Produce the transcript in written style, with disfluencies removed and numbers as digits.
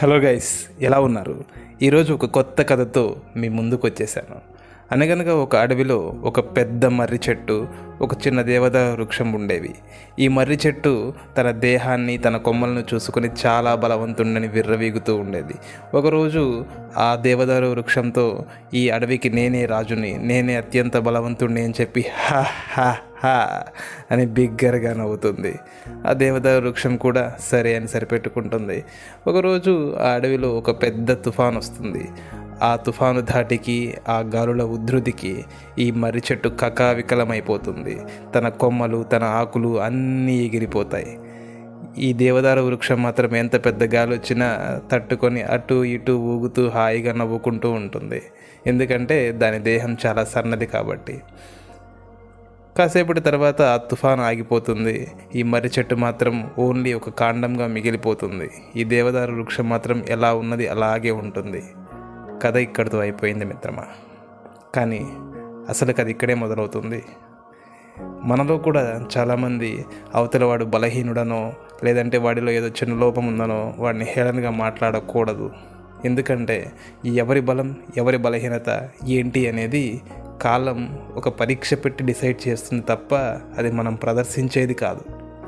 Hello guys, ఎలా ఉన్నారు? ఈరోజు ఒక కొత్త కథతో మీ ముందుకు వచ్చేసాను. అనగనగా ఒక అడవిలో ఒక పెద్ద మర్రి చెట్టు, ఒక చిన్న దేవదారు వృక్షం ఉండేవి. ఈ మర్రి చెట్టు తన దేహాన్ని, తన కొమ్మలను చూసుకొని చాలా బలవంతుండని విర్రవీగుతూ ఉండేది. ఒకరోజు ఆ దేవదారు వృక్షంతో, ఈ అడవికి నేనే రాజుని, నేనే అత్యంత బలవంతుణ్ణి అని చెప్పి హా హా హా అని బిగ్గరగా నవ్వుతుంది. ఆ దేవదారు వృక్షం కూడా సరే అని సరిపెట్టుకుంటుంది. ఒకరోజు ఆ అడవిలో ఒక పెద్ద తుఫాన్ వస్తుంది. ఆ తుఫాను ధాటికి, ఆ గాలుల ఉధృతికి ఈ మర్రి చెట్టు కకావికలమైపోతుంది. తన కొమ్మలు, తన ఆకులు అన్నీ ఎగిరిపోతాయి. ఈ దేవదారు వృక్షం మాత్రం ఎంత పెద్ద గాలి వచ్చినా తట్టుకొని అటు ఇటు ఊగుతూ హాయిగా నవ్వుకుంటూ ఉంటుంది. ఎందుకంటే దాని దేహం చాలా సన్నది కాబట్టి. కాసేపటి తర్వాత ఆ తుఫాను ఆగిపోతుంది. ఈ మర్రి చెట్టు మాత్రం ఓన్లీ ఒక కాండంగా మిగిలిపోతుంది. ఈ దేవదారు వృక్షం మాత్రం ఎలా ఉన్నది అలాగే ఉంటుంది. కథ ఇక్కడితో అయిపోయింది మిత్రమా. కానీ అసలు కథ ఇక్కడే మొదలవుతుంది. మనలో కూడా చాలామంది అవతల వాడు బలహీనుడనో, లేదంటే వాడిలో ఏదో చిన్న లోపం ఉందనో వాడిని హేళనగా మాట్లాడకూడదు. ఎందుకంటే ఎవరి బలం, ఎవరి బలహీనత ఏంటి అనేది కాలం ఒక పరీక్ష పెట్టి డిసైడ్ చేస్తుంది తప్ప అది మనం ప్రదర్శించేది కాదు.